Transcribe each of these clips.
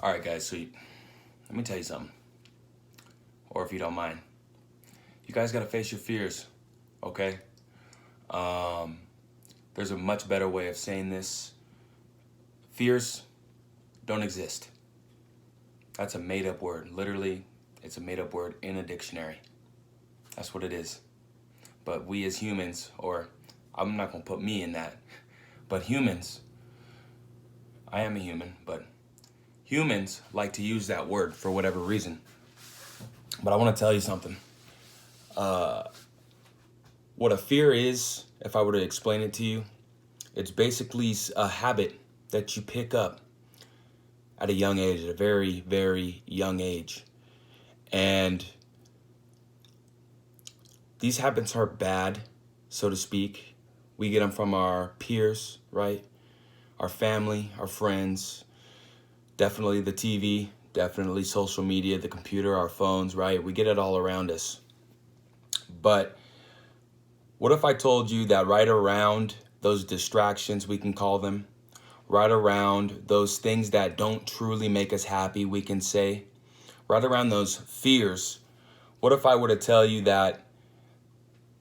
All right, guys, so let me tell you something, or if you don't mind, you guys got to face your fears, okay? Um, there's a much better way of saying this. Fears don't exist. That's a made-up word. Literally, it's a made-up word in a dictionary. That's what it is. But we as humans, or I'm not going to put me in that, but humans, I am a human, but humans like to use that word for whatever reason. But I want to tell you something. What a fear is, if I were to explain it to you, it's basically a habit that you pick up at a young age, at a very, very young age. And these habits are bad, so to speak. We get them from our peers, right? Our family, our friends, definitely the TV, definitely social media, the computer, our phones, right? We get it all around us. But what if I told you that right around those distractions, we can call them, right around those things that don't truly make us happy, we can say, right around those fears, what if I were to tell you that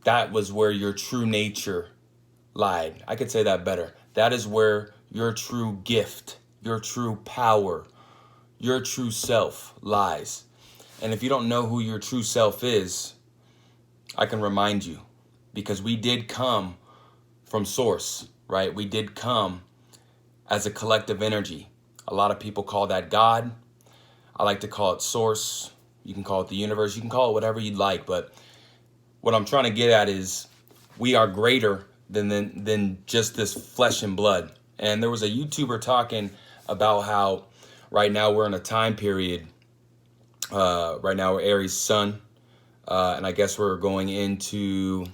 that was where your true nature lied? I could say that better. That is where your true gift, your true power, your true self lies. And if you don't know who your true self is, I can remind you, because we did come from source, right? We did come as a collective energy. A lot of people call that God. I like to call it source. You can call it the universe. You can call it whatever you'd like. But what I'm trying to get at is we are greater than just this flesh and blood. And there was a YouTuber talking about how right now we're in a time period. Right now we're Aries sun. And I guess we're going into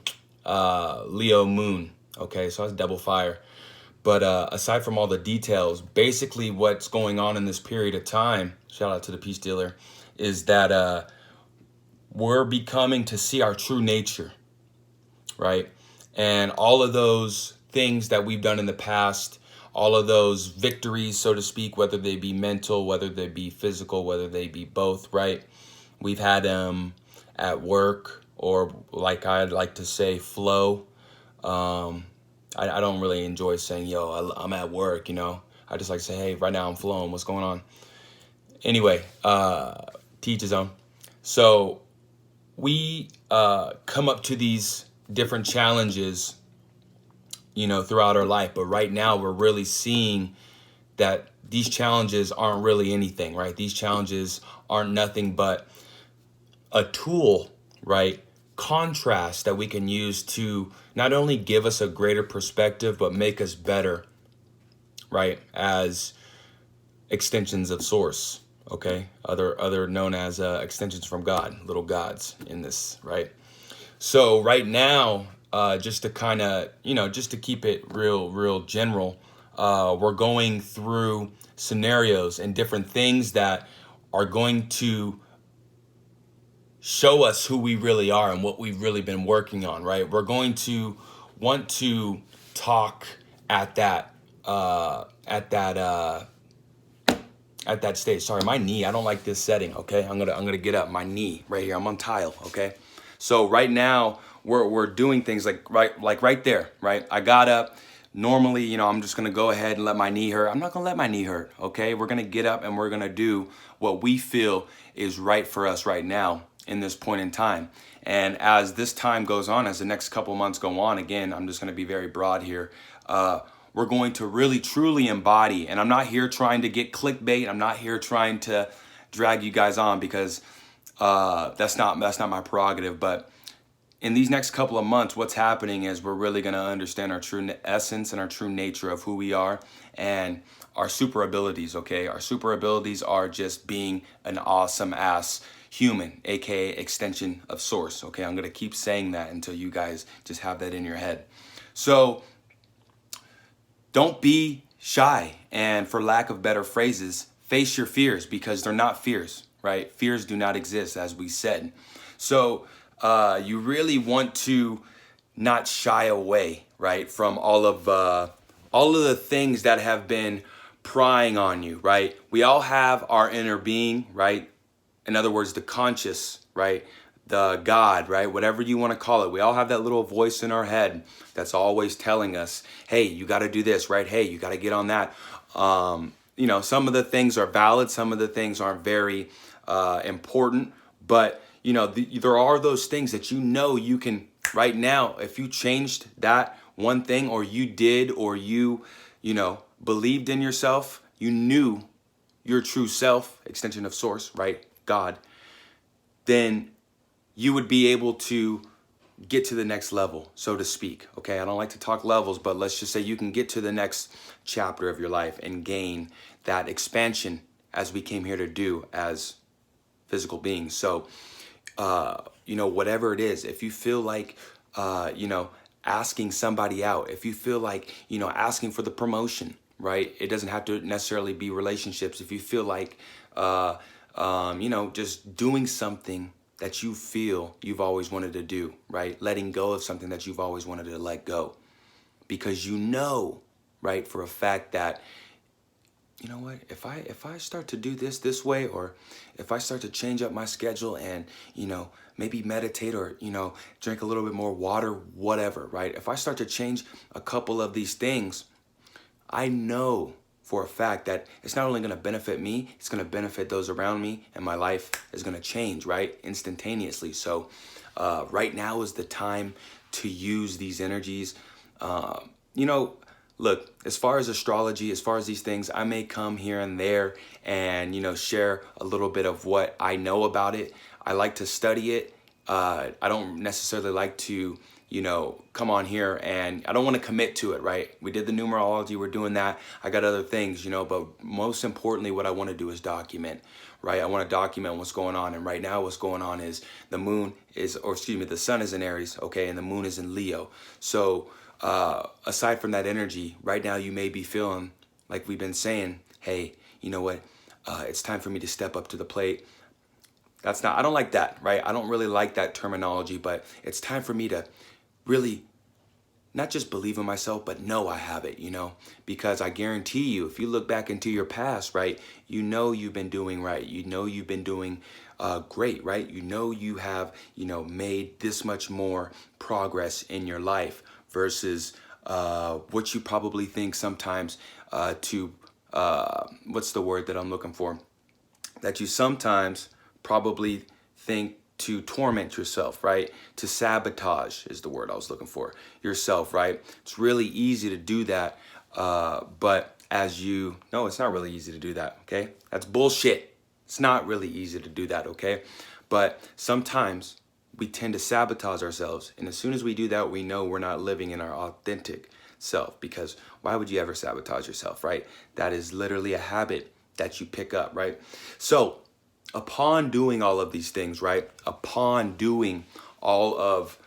Leo moon. Okay, so that's double fire. But aside from all the details, basically what's going on in this period of time, shout out to the peace dealer, is that we're becoming to see our true nature, right? And all of those things that we've done in the past, all of those victories, so to speak, whether they be mental, whether they be physical, whether they be both, right? We've had them at work, or like I'd like to say, flow. I don't really enjoy saying, yo, I'm at work, you know. I just like to say, hey, right now I'm flowing. What's going on? Anyway, teach his own. So we come up to these different challenges, you know, throughout our life. But right now we're really seeing that these challenges aren't really anything, right? These challenges aren't nothing but a tool, right? Contrast that we can use to not only give us a greater perspective, but make us better, right? As extensions of source, okay? Other known as extensions from God, little gods in this, right? So right now, just to kind of, you know, just to keep it real general, we're going through scenarios and different things that are going to show us who we really are and what we've really been working on, right? We're going to want to talk at that stage. Sorry, my knee. I don't like this setting. Okay, I'm gonna get up. My knee right here. I'm on tile. Okay, so right now we're doing things like right there. Right, I got up. Normally, you know, I'm just gonna go ahead and let my knee hurt. I'm not gonna let my knee hurt. Okay, we're gonna get up and we're gonna do what we feel is right for us right now in this point in time. And as this time goes on, as the next couple months go on, again, I'm just going to be very broad here. We're going to really truly embody, and I'm not here trying to get clickbait. I'm not here trying to drag you guys on, because that's not my prerogative. But in these next couple of months, what's happening is we're really going to understand our true essence and our true nature of who we are and our super abilities, okay? Our super abilities are just being an awesome ass human, aka extension of source, okay? I'm going to keep saying that until you guys just have that in your head. So don't be shy, and for lack of better phrases, face your fears, because they're not fears, right? Fears do not exist, as we said. So you really want to not shy away, right, from all of the things that have been prying on you, right? We all have our inner being, right? In other words, the conscious, right? The God, right? Whatever you want to call it. We all have that little voice in our head that's always telling us, hey, you got to do this, right? Hey, you got to get on that. You know, some of the things are valid. Some of the things aren't very important. But, you know, there are those things that you know you can, right now, if you changed that one thing, or you did, or you know, believed in yourself, you knew your true self, extension of source, right? God, then you would be able to get to the next level, so to speak. Okay, I don't like to talk levels, but let's just say you can get to the next chapter of your life and gain that expansion as we came here to do as physical beings. So, you know, whatever it is, if you feel like, you know, asking somebody out, if you feel like, you know, asking for the promotion, right? It doesn't have to necessarily be relationships. If you feel like, you know, just doing something that you feel you've always wanted to do, right? Letting go of something that you've always wanted to let go. Because you know, right, for a fact that, you know what, if I start to do this way, or if I start to change up my schedule and, you know, maybe meditate, or, you know, drink a little bit more water, whatever, right? If I start to change a couple of these things, I know for a fact that it's not only going to benefit me, it's going to benefit those around me, and my life is going to change, right? Instantaneously. So right now is the time to use these energies. You know, look, as far as astrology, as far as these things, I may come here and there and, you know, share a little bit of what I know about it. I like to study it. I don't necessarily like to, you know, come on here, and I don't want to commit to it, right? We did the numerology, we're doing that. I got other things, you know, but most importantly, what I want to do is document, right? I want to document what's going on. And right now what's going on is the moon is, or excuse me, the sun is in Aries, okay? And the moon is in Leo. So aside from that energy, right now you may be feeling like we've been saying, hey, you know what? It's time for me to step up to the plate. That's not, I don't like that, right? I don't really like that terminology, but it's time for me to really not just believe in myself, but know I have it, you know, because I guarantee you, if you look back into your past, right, you know you've been doing right. You know you've been doing great, right? You know you have, you know, made this much more progress in your life versus what you probably think sometimes what's the word that I'm looking for? That you sometimes probably think to torment yourself, right? To sabotage is the word I was looking for, yourself, right? It's really easy to do that, but no, it's not really easy to do that, okay? That's bullshit. It's not really easy to do that, okay? But sometimes we tend to sabotage ourselves, and as soon as we do that, we know we're not living in our authentic self, because why would you ever sabotage yourself, right? That is literally a habit that you pick up, right? So upon doing all of these things, right? Upon doing all of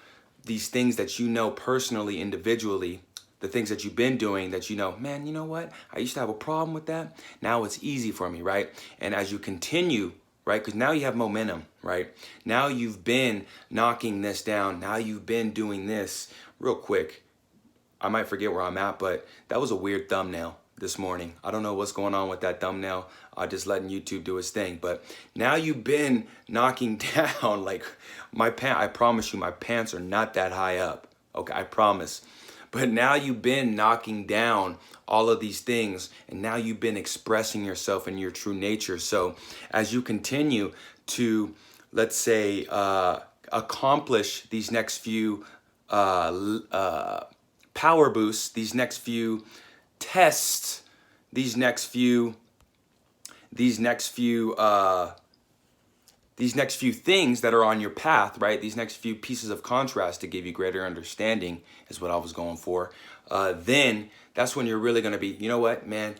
these things that you know personally, individually, the things that you've been doing that you know, man, you know what? I used to have a problem with that. Now it's easy for me, right? And as you continue, right? Because now you have momentum, right? Now you've been knocking this down. Now you've been doing this. Real quick, I might forget where I'm at, but that was a weird thumbnail this morning. I don't know what's going on with that thumbnail. Just letting YouTube do its thing. But now you've been knocking down, like, I promise you, my pants are not that high up. Okay, I promise. But now you've been knocking down all of these things, and now you've been expressing yourself in your true nature. So as you continue to, let's say, accomplish these next few power boosts, these next few tests, these next few things that are on your path, right? These next few pieces of contrast to give you greater understanding is what I was going for. Then that's when you're really going to be, you know what, man,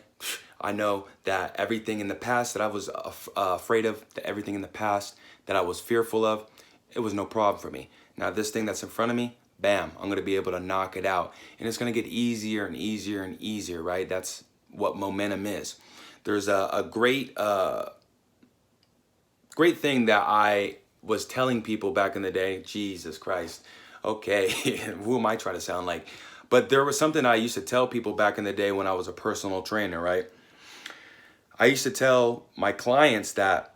I know that everything in the past that I was afraid of, that everything in the past that I was fearful of, it was no problem for me. Now this thing that's in front of me, bam, I'm going to be able to knock it out. And it's going to get easier and easier and easier, right? That's what momentum is. There's a great thing that I was telling people back in the day. Jesus Christ. Okay, who am I trying to sound like? But there was something I used to tell people back in the day when I was a personal trainer, right? I used to tell my clients that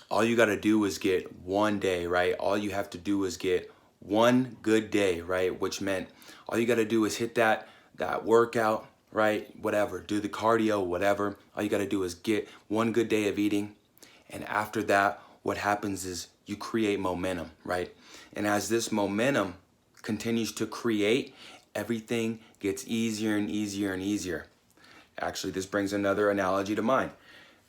all you got to do is get one day, right? All you have to do is get one good day, right? Which meant all you got to do is hit that workout, right? Whatever, do the cardio, whatever. All you got to do is get one good day of eating. And after that, what happens is you create momentum, right? And as this momentum continues to create, everything gets easier and easier and easier. Actually, this brings another analogy to mind.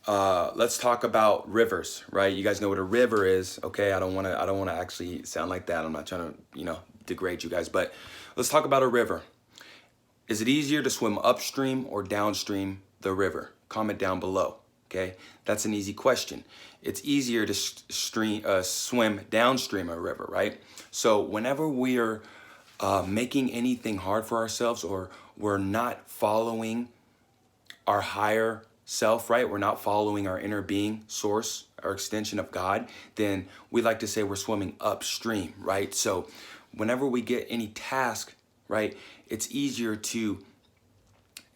Let's talk about rivers, right? You guys know what a river is, okay? I don't want to actually sound like that. I'm not trying to, degrade you guys, but let's talk about a river. Is it easier to swim upstream or downstream the river? Comment down below, okay? That's an easy question. It's easier to swim downstream a river, right? So whenever we're making anything hard for ourselves, or we're not following our higher self, right? We're not following our inner being, source, our extension of God, then we like to say we're swimming upstream, right? So whenever we get any task, right, it's easier to,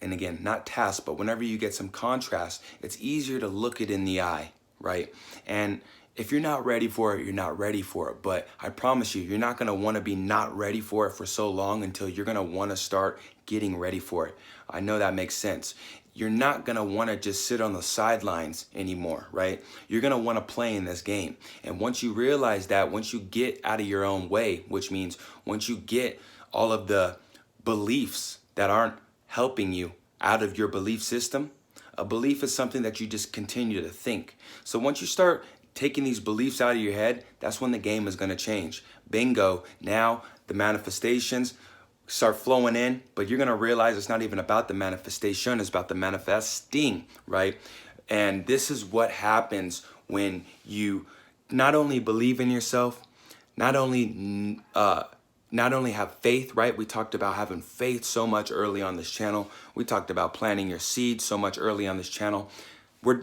and again, not task, but whenever you get some contrast, it's easier to look it in the eye, right? And if you're not ready for it, you're not ready for it. But I promise you, you're not going to want to be not ready for it for so long until you're going to want to start getting ready for it. I know that makes sense. You're not going to want to just sit on the sidelines anymore, right? You're going to want to play in this game. And once you realize that, once you get out of your own way, which means once you get all of the beliefs that aren't helping you out of your belief system, a belief is something that you just continue to think. So once you start taking these beliefs out of your head, that's when the game is going to change. Bingo. Now the manifestations start flowing in, but you're going to realize it's not even about the manifestation, it's about the manifesting, right? And this is what happens when you not only believe in yourself, not only have faith, right? We talked about having faith so much early on this channel. We talked about planting your seeds so much early on this channel. We're,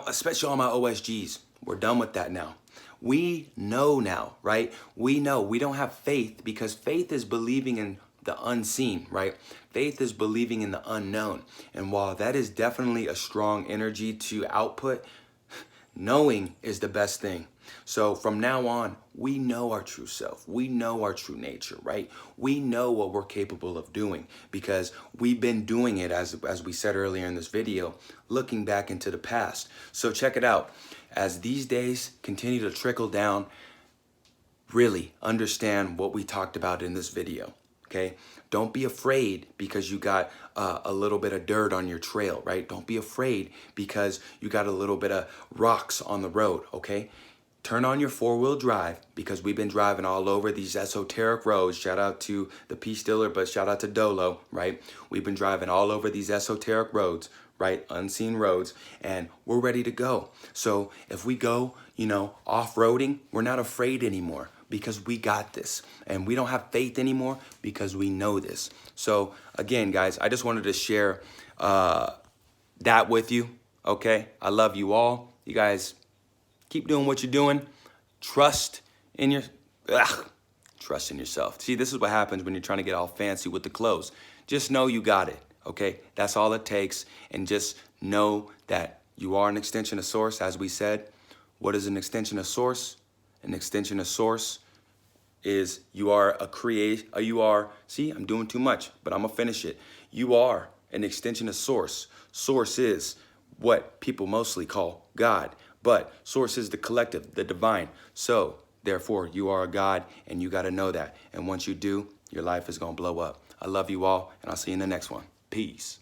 especially all my OSGs, we're done with that now. We know now, right? We know we don't have faith because faith is believing in the unseen, right? Faith is believing in the unknown. And while that is definitely a strong energy to output, knowing is the best thing. So from now on, we know our true self. We know our true nature, right? We know what we're capable of doing because we've been doing it, as we said earlier in this video, looking back into the past. So check it out. As these days continue to trickle down, really understand what we talked about in this video, okay? Don't be afraid because you got a little bit of dirt on your trail, right? Don't be afraid because you got a little bit of rocks on the road, okay? Turn on your four-wheel drive because we've been driving all over these esoteric roads. Shout out to the Peace Dealer, but shout out to Dolo, right? We've been driving all over these esoteric roads, right? Unseen roads, and we're ready to go. So if we go, off-roading, we're not afraid anymore because we got this. And we don't have faith anymore because we know this. So again, guys, I just wanted to share that with you, okay? I love you all. You guys keep doing what you're doing. Trust in yourself. See, this is what happens when you're trying to get all fancy with the clothes. Just know you got it, okay? That's all it takes. And just know that you are an extension of source, as we said. What is an extension of source? An extension of source is you are see, I'm doing too much, but I'm gonna finish it. You are an extension of source. Source is what people mostly call God. But source is the collective, the divine. So, therefore, you are a God, and you got to know that. And once you do, your life is going to blow up. I love you all, and I'll see you in the next one. Peace.